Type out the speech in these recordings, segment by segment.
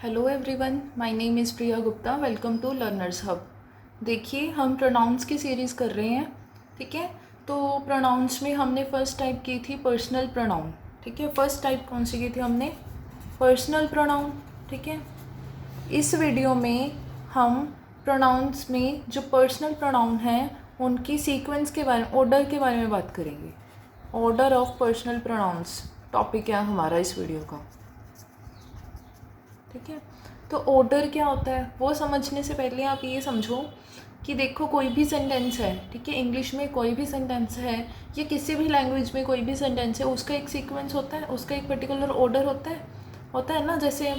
Hello everyone, my name is Priya Gupta. Welcome to learners hub. देखिए, हम pronounce की series कर रहे हैं। ठीक है, तो प्रोनाउंस में हमने फ़र्स्ट टाइप की थी पर्सनल प्रोनाउन। ठीक है, फर्स्ट टाइप कौन सी की थी हमने? Personal pronoun. ठीक है, इस वीडियो में हम प्रोनाउंस में जो पर्सनल प्रोनाउन हैं उनकी सीक्वेंस के बारे में, ऑर्डर के बारे में बात करेंगे। Order of personal pronouns topic है हमारा इस वीडियो का। ठीक है, तो ऑर्डर क्या होता है वो समझने से पहले आप ये समझो कि देखो, कोई भी सेंटेंस है, ठीक है, इंग्लिश में कोई भी सेंटेंस है या किसी भी लैंग्वेज में कोई भी सेंटेंस है, उसका एक सीक्वेंस होता है, उसका एक पर्टिकुलर ऑर्डर होता है ना। जैसे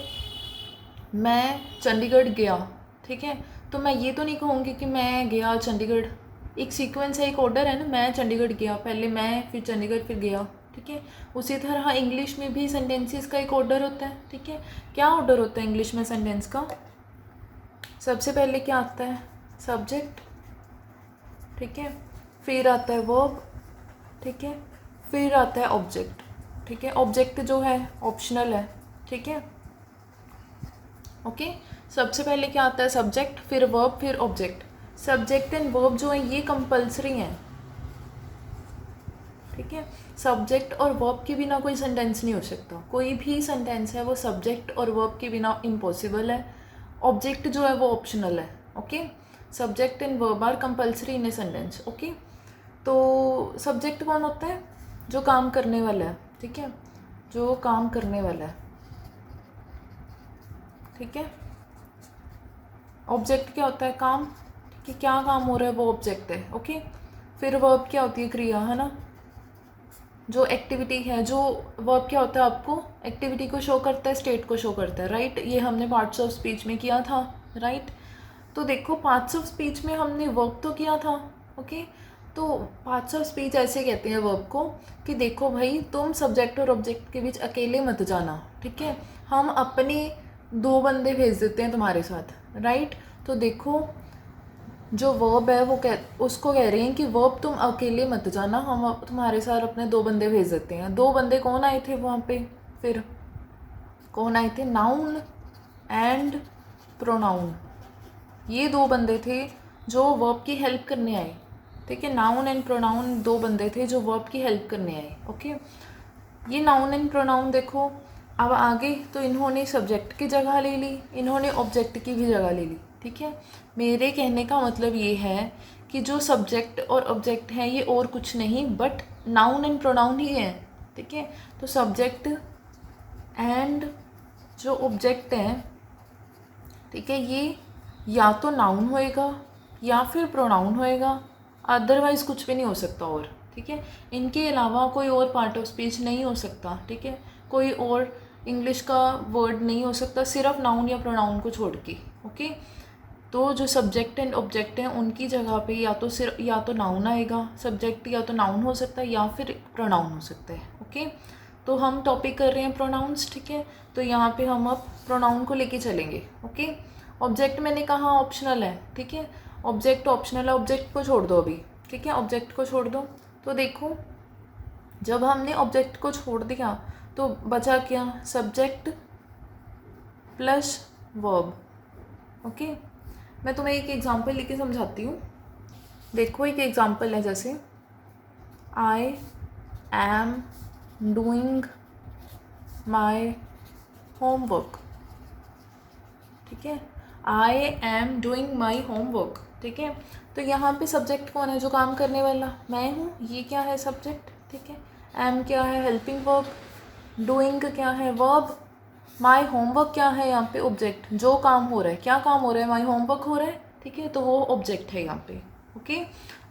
मैं चंडीगढ़ गया, ठीक है, तो मैं ये तो नहीं कहूँगी कि मैं गया चंडीगढ़। एक सीक्वेंस है, एक ऑर्डर है ना, मैं चंडीगढ़ गया, पहले मैं, फिर चंडीगढ़, फिर गया। ठीक है, उसी तरह इंग्लिश में भी सेंटेंसेस का एक ऑर्डर होता है। ठीक है, क्या ऑर्डर होता है इंग्लिश में सेंटेंस का? सबसे पहले क्या आता है? सब्जेक्ट। ठीक है, फिर आता है वर्ब। ठीक है, फिर आता है ऑब्जेक्ट। ठीक है, ऑब्जेक्ट जो है ऑप्शनल है। ठीक है, ओके। सबसे पहले क्या आता है? सब्जेक्ट, फिर वर्ब, फिर ऑब्जेक्ट। सब्जेक्ट एंड वर्ब जो है ये कंपलसरी हैं। ठीक है, सब्जेक्ट और वर्ब के बिना कोई सेंटेंस नहीं हो सकता। कोई भी सेंटेंस है वो सब्जेक्ट और वर्ब के बिना इम्पॉसिबल है। ऑब्जेक्ट जो है वो ऑप्शनल है। Okay, subject and verb are compulsory in a sentence. Okay, तो सब्जेक्ट कौन होता है? जो काम करने वाला है। ठीक है, जो काम करने वाला है। ठीक है, ऑब्जेक्ट क्या होता है? काम। ठीक है, क्या काम हो रहा है वो ऑब्जेक्ट है। ओके, फिर वर्ब क्या होती है? क्रिया, है ना, जो एक्टिविटी है। जो वर्ब क्या होता है? आपको एक्टिविटी को शो करता है, स्टेट को शो करता है। राइट, ये हमने पार्ट्स ऑफ स्पीच में किया था। राइट, तो देखो, पार्ट्स ऑफ स्पीच में हमने वर्ब तो किया था। ओके, तो पार्ट्स ऑफ स्पीच ऐसे कहते हैं वर्ब को कि देखो भाई, तुम सब्जेक्ट और ऑब्जेक्ट के बीच अकेले मत जाना। ठीक है, हम अपने दो बंदे भेज देते हैं तुम्हारे साथ। राइट, तो देखो, जो वर्ब है वो उसको कह रहे हैं कि वर्ब तुम अकेले मत जाना, हम तुम्हारे साथ अपने दो बंदे भेज देते हैं। दो बंदे कौन आए थे वहाँ पे? फिर कौन आए थे? Noun and pronoun. ये दो बंदे थे जो वर्ब की हेल्प करने आए। ठीक है, नाउन एंड प्रोनाउन दो बंदे थे जो वर्ब की हेल्प करने आए। ओके, ये नाउन एंड प्रोनाउन देखो, अब आगे तो इन्होंने सब्जेक्ट की जगह ले ली, इन्होंने ऑब्जेक्ट की भी जगह ले ली। ठीक है, मेरे कहने का मतलब ये है कि जो सब्जेक्ट और ऑब्जेक्ट हैं ये और कुछ नहीं बट नाउन एंड प्रोनाउन ही है। ठीक है, तो सब्जेक्ट एंड जो ऑब्जेक्ट हैं, ठीक है, ये या तो नाउन होएगा या फिर प्रोनाउन होएगा, अदरवाइज़ कुछ भी नहीं हो सकता और। ठीक है, इनके अलावा कोई और पार्ट ऑफ स्पीच नहीं हो सकता। ठीक है, कोई और इंग्लिश का वर्ड नहीं हो सकता सिर्फ नाउन या प्रोनाउन को छोड़ के। ओके, तो जो सब्जेक्ट एंड ऑब्जेक्ट हैं उनकी जगह पे या तो नाउन आएगा, सब्जेक्ट या तो नाउन हो सकता है या फिर प्रोनाउन हो सकता है। ओके, तो हम टॉपिक कर रहे हैं प्रोनाउंस। ठीक है, तो यहाँ पे हम अब प्रोनाउन को लेके चलेंगे। ओके, ऑब्जेक्ट मैंने कहा ऑप्शनल है। ठीक है, ऑब्जेक्ट ऑप्शनल है, ऑब्जेक्ट को छोड़ दो अभी। ठीक है, ऑब्जेक्ट को छोड़ दो। तो देखो, जब हमने ऑब्जेक्ट को छोड़ दिया तो बचा क्या? Subject plus verb. ओके, मैं तुम्हें एक एग्जांपल लेके समझाती हूँ। देखो, एक एग्जांपल है, जैसे I am doing my homework. ठीक है, I am doing my homework. ठीक है, तो यहाँ पे सब्जेक्ट कौन है? जो काम करने वाला मैं हूँ, ये क्या है? सब्जेक्ट। ठीक है, एम क्या है? Helping verb. डूइंग क्या है? वर्ब। माई होमवर्क क्या है? यहाँ पे ऑब्जेक्ट, जो काम हो रहा है। क्या काम हो रहा है? माई होमवर्क हो रहा है। ठीक है, तो वो ऑब्जेक्ट है यहाँ पे। Okay,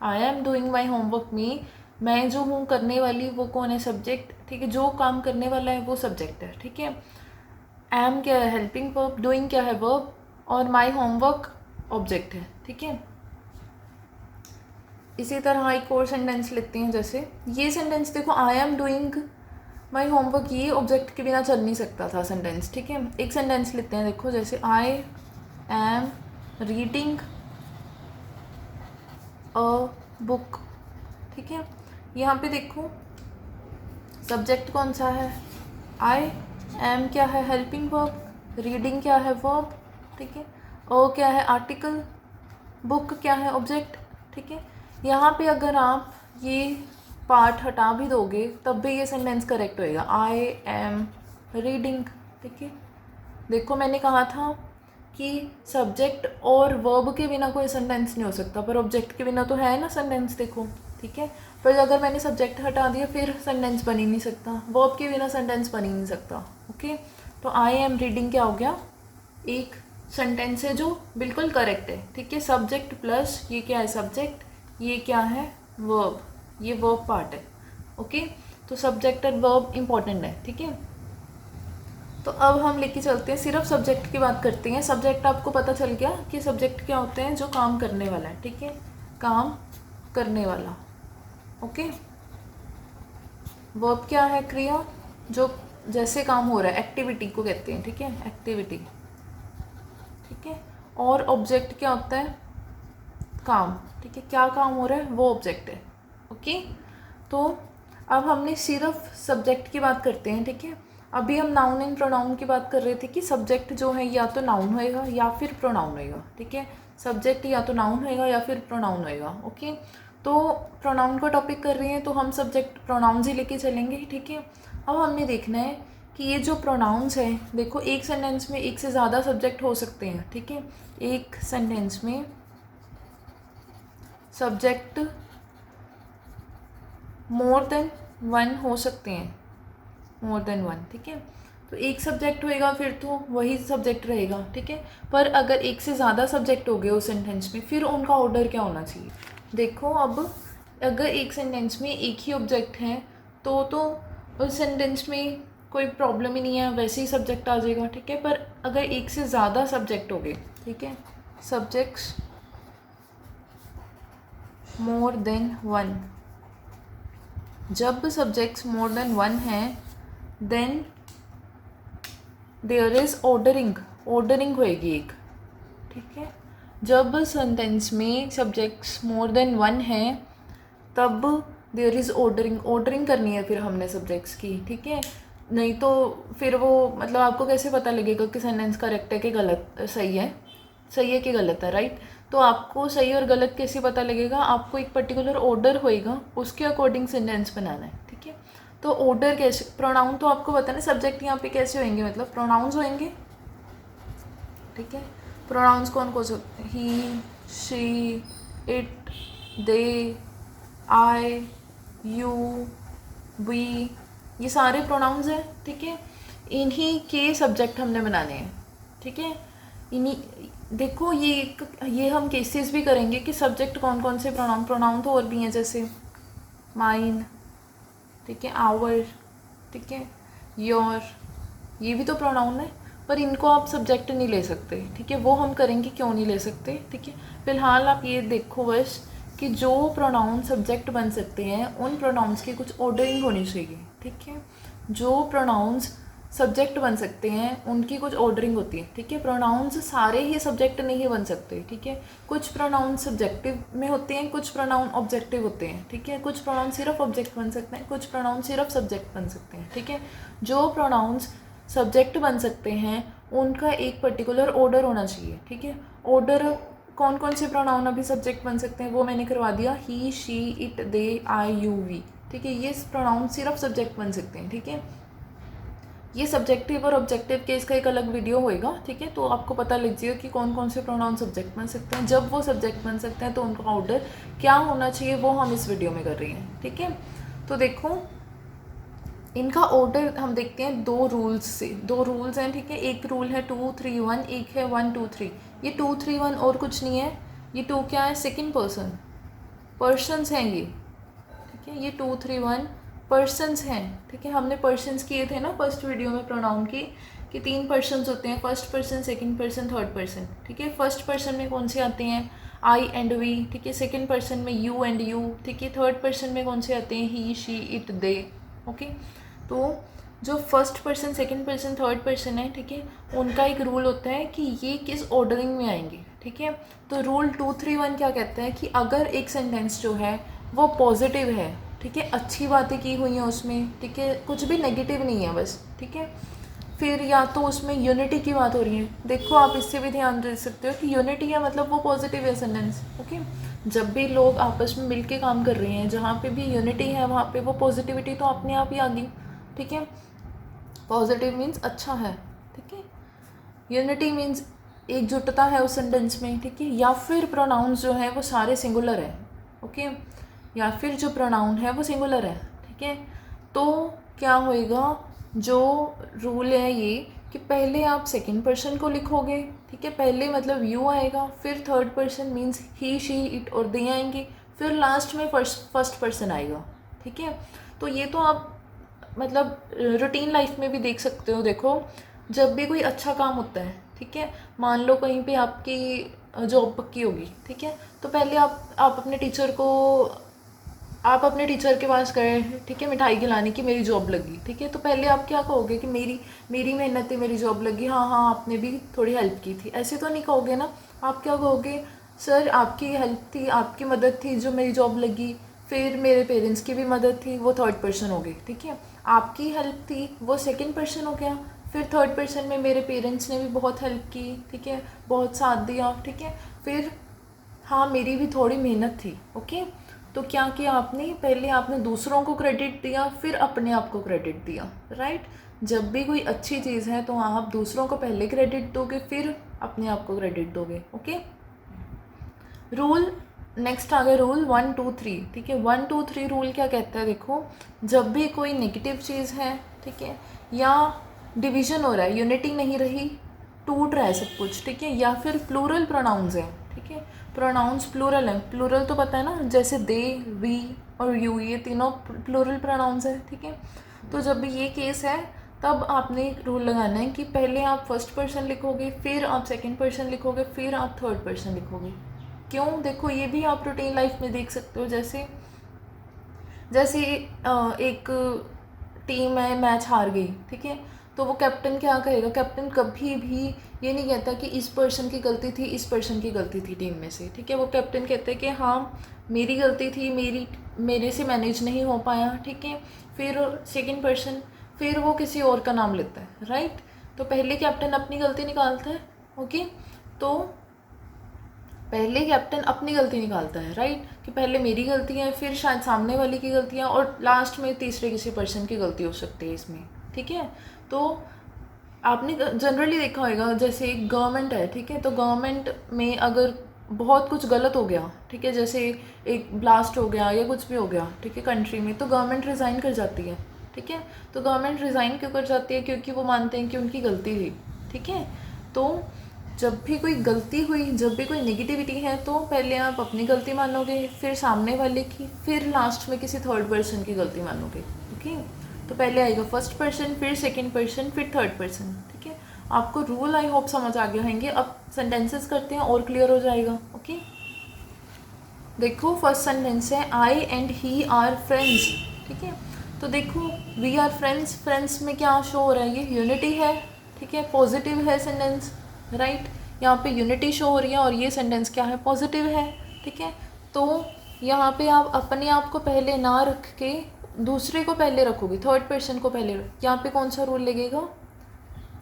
I am doing my homework में मैं जो हूँ करने वाली, वो कौन है? सब्जेक्ट। ठीक है, जो काम करने वाला है वो सब्जेक्ट है। ठीक है, एम क्या है? Helping verb. डूइंग क्या है? वर्ब। और माई होमवर्क ऑब्जेक्ट है। ठीक है, इसी तरह एक और सेंटेंस लेते हैं। जैसे ये सेंटेंस देखो, I am doing my homework, ये ऑब्जेक्ट के बिना चल नहीं सकता था सेंटेंस। ठीक है, एक सेंटेंस लेते हैं। देखो, जैसे I am reading a book. ठीक है, यहाँ पे देखो, सब्जेक्ट कौन सा है? आई, एम क्या है? हेल्पिंग वर्ब, रीडिंग क्या है वर्ब, ठीक है। ओ क्या है आर्टिकल, बुक क्या है ऑब्जेक्ट, ठीक है। यहाँ पे अगर आप ये पार्ट हटा भी दोगे तब भी ये सेंटेंस करेक्ट होएगा, आई एम रीडिंग, ठीक है। देखो मैंने कहा था कि सब्जेक्ट और वर्ब के बिना कोई सेंटेंस नहीं हो सकता, पर ऑब्जेक्ट के बिना तो है ना सेंटेंस, देखो, ठीक है। पर अगर मैंने सब्जेक्ट हटा दिया फिर सेंटेंस बन ही नहीं सकता, वर्ब के बिना सेंटेंस बन ही नहीं सकता, ओके। तो आई एम रीडिंग क्या हो गया, एक सेंटेंस है जो बिल्कुल करेक्ट है, ठीक है। सब्जेक्ट प्लस ये क्या है सब्जेक्ट, ये क्या है वर्ब, ये वर्ब पार्ट है, ओके। तो सब्जेक्ट और वर्ब इंपॉर्टेंट है, ठीक है। तो अब हम लेके चलते हैं, सिर्फ सब्जेक्ट की बात करते हैं। सब्जेक्ट आपको पता चल गया कि सब्जेक्ट क्या होते हैं, जो काम करने वाला है, ठीक है, काम करने वाला, ओके। वर्ब क्या है, क्रिया, जो जैसे काम हो रहा है, एक्टिविटी को कहते हैं, ठीक है, एक्टिविटी, ठीक है। और ऑब्जेक्ट क्या होता है, काम, ठीक है, क्या काम हो रहा है वो ऑब्जेक्ट है, ओके। तो अब हमने सिर्फ सब्जेक्ट की बात करते हैं, ठीक है। अभी हम नाउन एंड प्रोनाउन की बात कर रहे थे कि सब्जेक्ट जो है या तो नाउन होएगा या फिर प्रोनाउन होएगा, ठीक है। सब्जेक्ट या तो नाउन होएगा या फिर प्रोनाउन होएगा, ओके। तो प्रोनाउन का टॉपिक कर रहे हैं तो हम सब्जेक्ट प्रोनाउंस ही लेके चलेंगे, ठीक है। अब हमने देखना है कि ये जो प्रोनाउंस है, देखो एक सेंटेंस में एक से ज़्यादा सब्जेक्ट हो सकते हैं, ठीक है। एक सेंटेंस में सब्जेक्ट मोर देन वन हो सकते हैं, मोर देन वन, ठीक है। तो एक सब्जेक्ट होएगा फिर तो वही सब्जेक्ट रहेगा, ठीक है। पर अगर एक से ज़्यादा सब्जेक्ट हो गए उस सेंटेंस में, फिर उनका ऑर्डर क्या होना चाहिए। देखो अब अगर एक सेंटेंस में एक ही ऑब्जेक्ट है तो उस सेंटेंस में कोई प्रॉब्लम ही नहीं है, वैसे ही सब्जेक्ट आ जाएगा, ठीक है। पर अगर एक से ज़्यादा सब्जेक्ट हो गए, ठीक है, सब्जेक्ट्स मोर देन वन, जब सब्जेक्ट्स मोर देन वन हैं then there is ordering, ordering होएगी एक, ठीक है। जब सेंटेंस में सब्जेक्ट्स मोर देन वन हैं तब देयर इज़ ऑर्डरिंग, ऑर्डरिंग करनी है फिर हमने सब्जेक्ट्स की, ठीक है। नहीं तो फिर वो मतलब आपको कैसे पता लगेगा कि सेंटेंस करेक्ट है कि गलत, सही है कि गलत है, राइट। तो आपको सही और गलत कैसे पता लगेगा, आपको एक पर्टिकुलर ऑर्डर होएगा उसके अकॉर्डिंग सेंटेंस बनाना है, ठीक है। तो ऑर्डर कैसे, प्रोनाउन तो आपको पता है ना सब्जेक्ट यहाँ पे कैसे होंगे, मतलब प्रोनाउंस होंगे, ठीक है। प्रोनाउंस कौन कौन से होते हैं, he, she, it, they, I, you, we, ये सारे प्रोनाउंस हैं, ठीक है। इन्हीं के सब्जेक्ट हमने बनाने हैं, ठीक है। इन्हीं, देखो ये हम केसेस भी करेंगे कि सब्जेक्ट कौन कौन से प्रोनाउन तो और भी हैं, जैसे माइन, ठीक है, आवर, ठीक है, योर, ये भी तो प्रोनाउन है, पर इनको आप सब्जेक्ट नहीं ले सकते, ठीक है। वो हम करेंगे क्यों नहीं ले सकते, ठीक है। फिलहाल आप ये देखो बस कि जो प्रोनाउन सब्जेक्ट बन सकते हैं उन प्रोनाउंस की कुछ ऑर्डरिंग होनी चाहिए, ठीक है। जो प्रोनाउंस सब्जेक्ट बन सकते हैं उनकी कुछ ऑर्डरिंग होती है, ठीक है। प्रोनाउंस सारे ही सब्जेक्ट नहीं बन सकते, ठीक है। कुछ प्रोनाउन सब्जेक्टिव में होते हैं, कुछ प्रोनाउन ऑब्जेक्टिव होते हैं, ठीक है। कुछ प्रोनाउन सिर्फ ऑब्जेक्ट बन सकते हैं, कुछ प्रोनाउन सिर्फ सब्जेक्ट बन सकते हैं, ठीक है। जो प्रोनाउंस सब्जेक्ट बन सकते हैं उनका एक पर्टिकुलर ऑर्डर होना चाहिए, ठीक है। ऑर्डर कौन कौन से प्रोनाउन अभी सब्जेक्ट बन सकते हैं वो मैंने करवा दिया, he, she, it, they, I, you, we, ठीक है। ये प्रोनाउन सिर्फ सब्जेक्ट बन सकते हैं, ठीक है। ये सब्जेक्टिव और ऑब्जेक्टिव के इसका एक अलग वीडियो होएगा, ठीक है। तो आपको पता लग जाएगा कि कौन कौन से प्रोनाउन सब्जेक्ट बन सकते हैं, जब वो सब्जेक्ट बन सकते हैं तो उनका ऑर्डर क्या होना चाहिए वो हम इस वीडियो में कर रहे हैं, ठीक है। तो देखो इनका ऑर्डर हम देखते हैं दो रूल्स से, दो रूल्स हैं, ठीक है। एक रूल है 2, 3, 1, एक है 1, 2, 3। ये 2, 3, 1 और कुछ नहीं है, ये 2 क्या है, सेकेंड पर्सन, पर्सन्स हैं ये, ठीक है। ये 2, 3, 1 पर्सन्स हैं, ठीक है। हमने पर्सन्स किए थे ना फर्स्ट वीडियो में प्रोनाउन की, कि 3 पर्सन्स होते हैं, first person, second person, third person, ठीक है। फर्स्ट पर्सन में कौन से आते हैं, आई एंड वी, ठीक है। सेकंड पर्सन में यू एंड यू, ठीक है। थर्ड पर्सन में कौन से आते हैं, he, she, it, they, okay. तो जो first person, second person, third person है, ठीक है, उनका एक रूल होता है कि ये किस ऑर्डरिंग में आएंगे, ठीक है। तो रूल 2, 3, 1 क्या कहता है कि अगर एक सेंटेंस जो है वो पॉजिटिव है, ठीक है, अच्छी बातें की हुई हैं उसमें, ठीक है, कुछ भी नेगेटिव नहीं है बस, ठीक है, फिर या तो उसमें यूनिटी की बात हो रही है, देखो आप इससे भी ध्यान दे सकते हो कि यूनिटी है मतलब वो पॉजिटिव है सेंटेंस। ओके, जब भी लोग आपस में मिलके काम कर रहे हैं, जहाँ पे भी यूनिटी है वहाँ पे वो पॉजिटिविटी तो अपने आप ही आ गई। ठीक है, पॉजिटिव मीन्स अच्छा है। ठीक है, यूनिटी मीन्स एकजुटता है उस सेंटेंस में। ठीक है, या फिर प्रोनाउंस जो है वो सारे सिंगुलर है। ओके, या फिर जो प्रोनाउन है वो सिंगुलर है। ठीक है, तो क्या होएगा, जो रूल है ये कि पहले आप सेकंड पर्सन को लिखोगे। ठीक है, पहले मतलब यू आएगा, फिर third person means he she it और दे आएंगे, फिर लास्ट में फर्स्ट पर्सन आएगा। ठीक है, तो ये तो आप मतलब रूटीन लाइफ में भी देख सकते हो। देखो, जब भी कोई अच्छा काम होता है, ठीक है, मान लो कहीं पे आपकी जॉब पक्की होगी। ठीक है, तो पहले आप अपने टीचर के पास गए, ठीक है, मिठाई खिलाने की मेरी जॉब लगी। ठीक है, तो पहले आप क्या कहोगे कि मेरी मेहनत थी, मेरी जॉब लगी, हाँ हाँ आपने भी थोड़ी हेल्प की थी, ऐसे तो नहीं कहोगे ना। आप क्या कहोगे, सर आपकी हेल्प थी, आपकी मदद थी जो मेरी जॉब लगी, फिर मेरे पेरेंट्स की भी मदद थी, वो थर्ड पर्सन हो गई। ठीक है, आपकी हेल्प थी वो सेकंड पर्सन हो गया, फिर थर्ड पर्सन में मेरे पेरेंट्स ने भी बहुत हेल्प की। ठीक है, बहुत साथ दिया। ठीक है, फिर हाँ मेरी भी थोड़ी मेहनत थी। ओके, तो क्या किया आपने, पहले आपने दूसरों को क्रेडिट दिया, फिर अपने आप को क्रेडिट दिया। राइट, जब भी कोई अच्छी चीज़ है तो आप दूसरों को पहले क्रेडिट दोगे, फिर अपने आप को क्रेडिट दोगे। ओके, रूल नेक्स्ट आ गया रूल 1 2 3। ठीक है, 1 2 3 रूल क्या कहता है, देखो, जब भी कोई नेगेटिव चीज़ है, ठीक है, या डिवीजन हो रहा है, यूनिटी नहीं रही, टूट रहा है सब कुछ, ठीक है, या फिर प्लूरल प्रोनाउंस है। ठीक है, प्रोनाउंस प्लूरल है, प्लूरल तो पता है ना, जैसे दे, वी और यू, ये तीनों प्लूरल प्रोनाउंस है। ठीक है, तो जब भी ये केस है तब आपने एक रूल लगाना है कि पहले आप फर्स्ट पर्सन लिखोगे, फिर आप सेकंड पर्सन लिखोगे, फिर आप थर्ड पर्सन लिखोगे। क्यों, देखो ये भी आप रूटीन लाइफ में देख सकते हो। जैसे जैसे एक टीम है, मैच हार गई, ठीक है, तो वो कैप्टन क्या कहेगा, कैप्टन कभी भी ये नहीं कहता कि इस पर्सन की गलती थी, इस पर्सन की गलती थी टीम में से। ठीक है, वो कैप्टन कहते हैं कि हाँ मेरी गलती थी, मेरे से मैनेज नहीं हो पाया। ठीक है, फिर सेकंड पर्सन फिर वो किसी और का नाम लेता है। राइट, तो पहले कैप्टन अपनी गलती निकालता है। ओके, तो पहले कैप्टन अपनी गलती निकालता है। राइट, कि पहले मेरी गलती है, फिर शायद सामने वाले की गलतियाँ, और लास्ट में तीसरे किसी पर्सन की गलती हो सकती है इसमें। ठीक है, तो आपने जनरली देखा होगा, जैसे एक गवर्नमेंट है, ठीक है, तो गवर्नमेंट में अगर बहुत कुछ गलत हो गया, ठीक है, जैसे एक ब्लास्ट हो गया या कुछ भी हो गया, ठीक है, कंट्री में, तो गवर्नमेंट रिज़ाइन कर जाती है। ठीक है, तो गवर्नमेंट रिज़ाइन क्यों कर जाती है, क्योंकि वो मानते हैं कि उनकी गलती थी। ठीक है, तो जब भी कोई गलती हुई, जब भी कोई नेगेटिविटी है, तो पहले आप अपनी गलती मानोगे, फिर सामने वाले की, फिर लास्ट में किसी थर्ड पर्सन की गलती मानोगे। ओके, तो पहले आएगा फर्स्ट पर्सन, फिर सेकंड पर्सन, फिर थर्ड पर्सन। ठीक है, आपको रूल आई होप समझ आ गए होंगे। अब सेंटेंसेस करते हैं और क्लियर हो जाएगा। ओके, देखो फर्स्ट सेंटेंस है आई एंड ही आर फ्रेंड्स। ठीक है, तो देखो वी आर फ्रेंड्स, फ्रेंड्स में क्या शो हो रहा है, ये यूनिटी है। ठीक है, पॉजिटिव है सेंटेंस। राइट, यहाँ पे यूनिटी शो हो रही है और ये सेंटेंस क्या है, पॉजिटिव है। ठीक है, तो यहाँ पे आप अपने आप को पहले ना रख के दूसरे को पहले रखोगे, थर्ड पर्सन को पहले यहाँ पे कौन सा रूल लगेगा,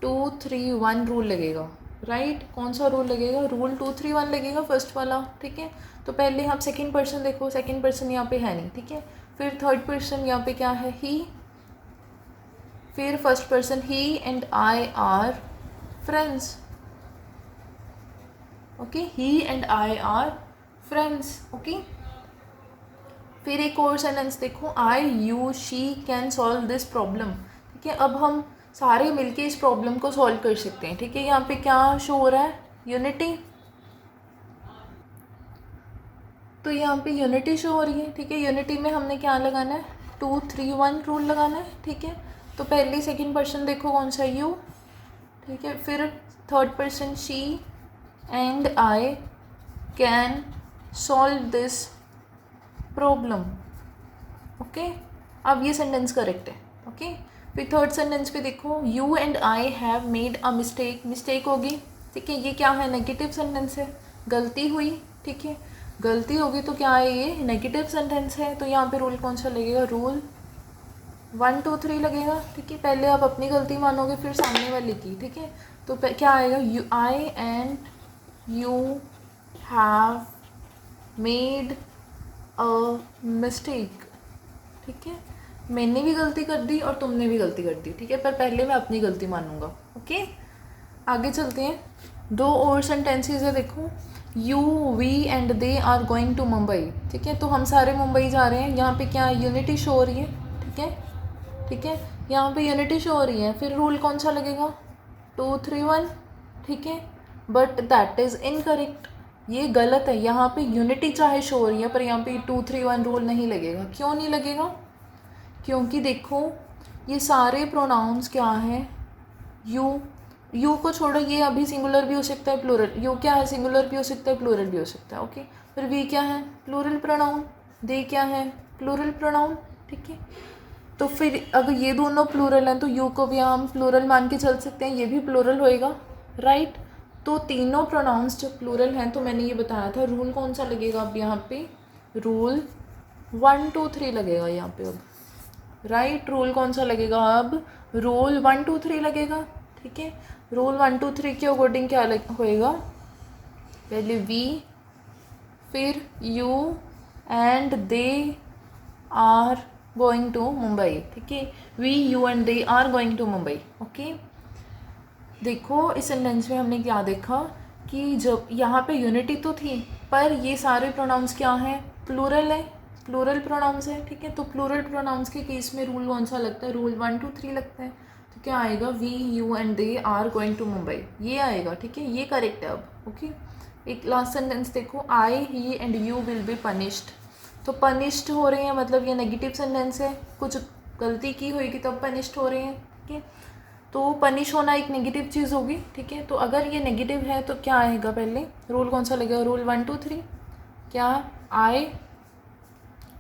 2 3 1 रूल लगेगा। राइट, कौन सा रूल लगेगा, रूल 2 3 1 लगेगा, फर्स्ट वाला। ठीक है, तो पहले आप सेकंड पर्सन देखो, सेकंड पर्सन यहाँ पे है नहीं। ठीक है, फिर थर्ड पर्सन यहाँ पे क्या है, ही, फिर first person he and I are friends. Okay, he and I are friends. Okay, फिर एक और सेंटेंस देखो, I you she can solve this problem. ठीक है, अब हम सारे मिलके इस प्रॉब्लम को सॉल्व कर सकते हैं। ठीक है, यहाँ पे क्या शो हो रहा है, यूनिटी, तो यहाँ पे यूनिटी शो हो रही है। ठीक है, यूनिटी में हमने क्या लगाना है, 2 3 1 रूल लगाना है। ठीक है, तो पहले सेकंड पर्सन देखो कौन सा, यू। ठीक है, फिर third person she and I can solve this problem. Okay, अब ये सेंटेंस करेक्ट है। ओके, फिर थर्ड सेंटेंस पे देखो, you and I have made a mistake, mistake होगी। ठीक है, ये क्या है, नेगेटिव सेंटेंस है, गलती हुई। ठीक है, गलती होगी तो क्या है, ये नेगेटिव सेंटेंस है, तो यहाँ पे रूल कौन सा लगेगा, रूल 1 2 3 लगेगा, ठीक है। पहले आप अपनी गलती मानोगे फिर सामने वाले की, ठीक है। तो क्या आएगा, you I and you have made a mistake, ठीक है। मैंने भी गलती कर दी और तुमने भी गलती कर दी, ठीक है। पर पहले मैं अपनी गलती मानूंगा, ओके। आगे चलते हैं। दो और सेंटेंसेस है, देखो। You we and they are going to Mumbai, ठीक है। तो हम सारे मुंबई जा रहे हैं। यहाँ पे क्या यूनिटी शो हो रही है, ठीक है, ठीक है। यहाँ पे यूनिटी शो हो रही है, फिर रूल कौन सा लगेगा, 2 3 1, ठीक है। बट दैट इज़ इनकरेक्ट, ये गलत है। यहाँ पे यूनिटी चाहे शो हो रही है पर यहाँ पे 2 3 1 रूल नहीं लगेगा। क्यों नहीं लगेगा, क्योंकि देखो ये सारे प्रोनाउंस क्या हैं, यू को छोड़ो, ये अभी सिंगुलर भी हो सकता है प्लूरल, यू क्या है सिंगुलर भी हो सकता है प्लूरल भी हो सकता है, ओके। फिर वी क्या है प्लूरल प्रोनाउन, दे क्या है प्लूरल प्रोनाउन, ठीक है। तो फिर अगर ये दोनों प्लूरल हैं तो यू को भी हम प्लूरल मान के चल सकते हैं, ये भी प्लूरल होएगा, राइट। तो तीनों प्रोनाउंस जब प्लूरल हैं तो मैंने ये बताया था रूल कौन सा लगेगा अब यहाँ पे, रूल 1 2 3 लगेगा यहाँ पे अब, राइट। रूल कौन सा लगेगा अब, रूल 1 2 3 लगेगा, ठीक है। रूल 1 2 3 के अकॉर्डिंग क्या होएगा, पहले वी, फिर you and they are going to Mumbai, ठीक है। We you and they are going to Mumbai, okay. देखो इस सेंटेंस में हमने क्या देखा कि जब यहाँ पे यूनिटी तो थी पर ये सारे प्रोनाउंस क्या हैं, प्लूरल है, प्लूरल प्रोनाउंस है, ठीक है। तो प्लूरल प्रोनाउंस के केस में रूल कौन सा लगता है, रूल 1 2 3 लगता है। तो क्या आएगा, we you and they are going to Mumbai, ये आएगा, ठीक है। ये करेक्ट है अब, ओके। एक लास्ट सेंटेंस देखो, I he and you will be punished. तो पनिश्ड हो रहे हैं मतलब ये नेगेटिव सेंटेंस है, कुछ गलती की होगी तब पनिश्ड हो रहे हैं, ठीक है। तो पनिश होना एक नेगेटिव चीज़ होगी, ठीक है। तो अगर ये नेगेटिव है तो क्या आएगा, पहले रूल कौन सा लगेगा, रूल 1 2 3, क्या आई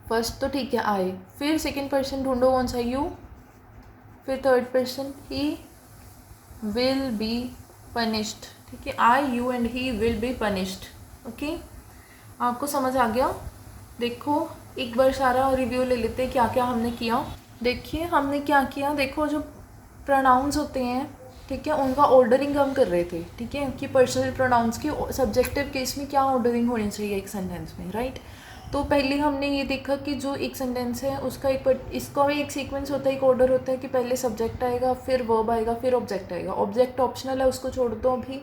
फर्स्ट, तो ठीक है आई, फिर सेकंड पर्सन ढूंढो कौन सा, यू, फिर third person he will be punished, ठीक है। I you and he will be punished, okay. आपको समझ आ गया। देखो एक बार सारा रिव्यू ले लेते हैं क्या क्या हमने किया। देखिए हमने क्या किया, देखो जो प्रोनाउंस होते हैं, ठीक है, उनका ऑर्डरिंग हम कर रहे थे, ठीक है, कि पर्सनल प्रोनाउंस की सब्जेक्टिव केस में क्या ऑर्डरिंग होनी चाहिए एक सेंटेंस में, राइट। तो पहले हमने ये देखा कि जो एक सेंटेंस है उसका इसका भी एक सीक्वेंस होता है, एक ऑर्डर होता है कि पहले सब्जेक्ट आएगा, फिर वर्ब आएगा, फिर ऑब्जेक्ट आएगा। ऑब्जेक्ट ऑप्शनल है, उसको छोड़ दो अभी।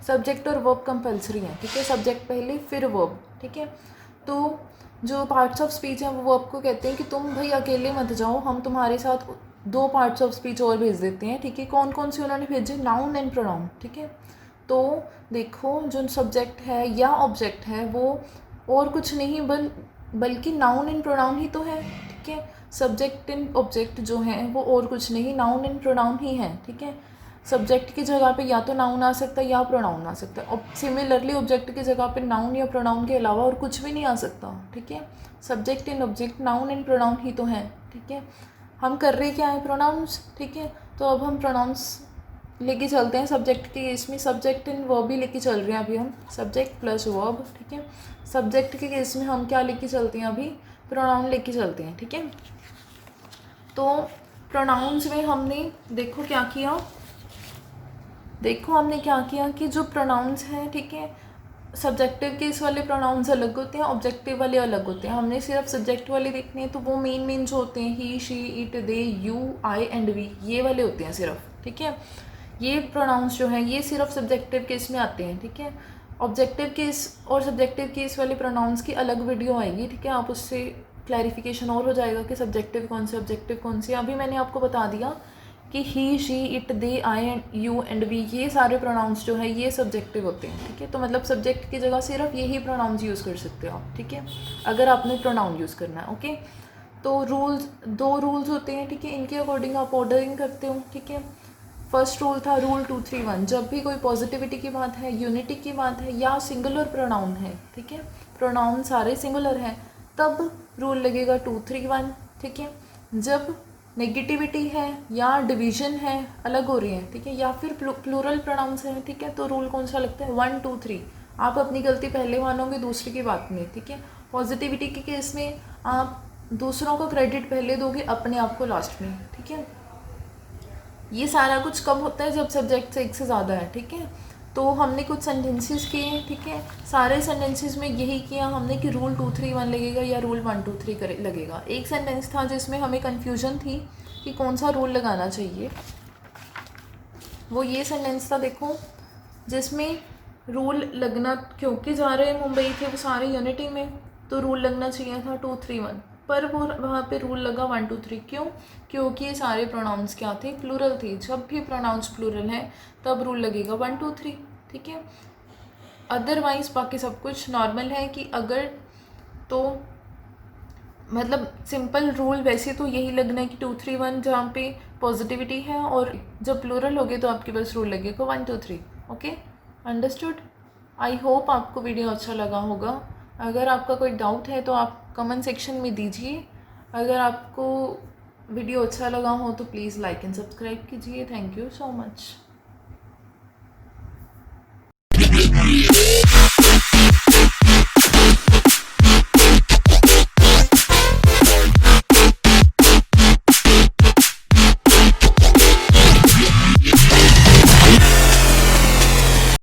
सब्जेक्ट और वर्ब कंपलसरी है, ठीक है। सब्जेक्ट पहले फिर वर्ब, ठीक है। तो जो पार्ट्स ऑफ स्पीच हैं वो वर्ब को कहते हैं कि तुम भाई अकेले मत जाओ, हम तुम्हारे साथ 2 पार्ट्स ऑफ स्पीच और भेज देते हैं, ठीक है। कौन कौन से उन्होंने भेजे, नाउन एंड प्रोनाउन, ठीक है। तो देखो जो सब्जेक्ट है या ऑब्जेक्ट है वो और कुछ नहीं बल्कि नाउन एंड प्रोनाउन ही तो है, ठीक है। सब्जेक्ट एंड ऑब्जेक्ट जो हैं वो और कुछ नहीं, नाउन एंड प्रोनाउन ही हैं, ठीक है। सब्जेक्ट की जगह पे या तो नाउन आ सकता है या प्रोनाउन आ सकता है, और सिमिलरली ऑब्जेक्ट की जगह पे नाउन या प्रोनाउन के अलावा और कुछ भी नहीं आ सकता, ठीक है। Subject and object noun and pronoun ही तो हैं, ठीक है। हम कर रहे क्या है, प्रोनाउंस, ठीक है। तो अब हम प्रोनाउंस लेके चलते हैं सब्जेक्ट के केस में, सब्जेक्ट एंड वर्ब भी लेके चल रहे हैं अभी हम, सब्जेक्ट प्लस वर्ब, ठीक है। सब्जेक्ट के केस में हम क्या लेके चलते हैं अभी, प्रोनाउन लेके चलते हैं, ठीक है। तो प्रोनाउंस में हमने देखो क्या किया, देखो हमने क्या किया कि जो प्रोनाउंस हैं, ठीक है, सब्जेक्टिव केस वाले प्रोनाउंस अलग होते हैं, ऑब्जेक्टिव वाले अलग होते हैं। हमने सिर्फ सब्जेक्ट वाले देखने हैं तो वो मेन जो होते हैं he she it they you I and we, ये वाले होते हैं सिर्फ, ठीक है। ये प्रोनाउंस जो हैं ये सिर्फ सब्जेक्टिव केस में आते हैं, ठीक है। ऑब्जेक्टिव केस और सब्जेक्टिव केस वाले प्रोनाउंस की अलग वीडियो आएगी, ठीक है। आप उससे क्लैरिफिकेशन और हो जाएगा कि सब्जेक्टिव कौन से ऑब्जेक्टिव कौन से। अभी मैंने आपको बता दिया कि he she it they I and you and we, ये सारे प्रोनाउंस जो है ये सब्जेक्टिव होते हैं, ठीक है। तो मतलब सब्जेक्ट की जगह सिर्फ यही प्रोनाउंस यूज़ कर सकते हो आप, ठीक है, अगर आपने प्रोनाउन यूज़ करना है, ओके। तो रूल्स, 2 रूल्स होते हैं, ठीक है, इनके अकॉर्डिंग आप ऑर्डरिंग करते हो, ठीक है। फर्स्ट रूल था रूल 2 3 1, जब भी कोई पॉजिटिविटी की बात है, यूनिटी की बात है या सिंगुलर प्रोनाउन है, ठीक है, प्रोनाउन सारे सिंगुलर हैं, तब रूल लगेगा 2 3 1, ठीक है। जब नेगेटिविटी है या डिवीजन है, अलग हो रही है, ठीक है, या फिर प्लूरल प्रोनाउंस है, ठीक है, तो रूल कौन सा लगता है, 1 2 3। आप अपनी गलती पहले मानोगे, दूसरे की बात में, ठीक है। पॉजिटिविटी के केस में आप दूसरों को क्रेडिट पहले दोगे, अपने आप को लास्ट में, ठीक है। ये सारा कुछ कब होता है, जब सब्जेक्ट एक से ज़्यादा है, ठीक है। तो हमने कुछ सेंटेंसेस किए, ठीक है। सारे सेंटेंसेस में यही किया हमने कि रूल 2 3 1 लगेगा या रूल 1 2 3 लगेगा। एक सेंटेंस था जिसमें हमें कन्फ्यूजन थी कि कौन सा रूल लगाना चाहिए, वो ये सेंटेंस था, देखो, जिसमें रूल लगना, क्योंकि जा रहे मुंबई थे वो सारे यूनिटी में, तो रूल लगना चाहिए था 2 3 1, पर वो वहाँ पे रूल लगा 1 2 3। क्यों? क्योंकि ये सारे प्रोनाउंस क्या थे, प्लूरल थे। जब भी प्रोनाउंस प्लूरल है तब रूल लगेगा 1 2 3, ठीक है। अदरवाइज बाकी सब कुछ नॉर्मल है कि अगर, तो मतलब सिंपल रूल वैसे तो यही लगना है कि 2 3 1 जहाँ पे पॉजिटिविटी है, और जब प्लूरल होगे तो आपके पास रूल लगेगा 1 2 3। Okay, understood. आई होप आपको वीडियो अच्छा लगा होगा। अगर आपका कोई डाउट है तो आप कमेंट सेक्शन में दीजिए। अगर आपको वीडियो अच्छा लगा हो तो प्लीज़ लाइक एंड सब्सक्राइब कीजिए। Thank you so much.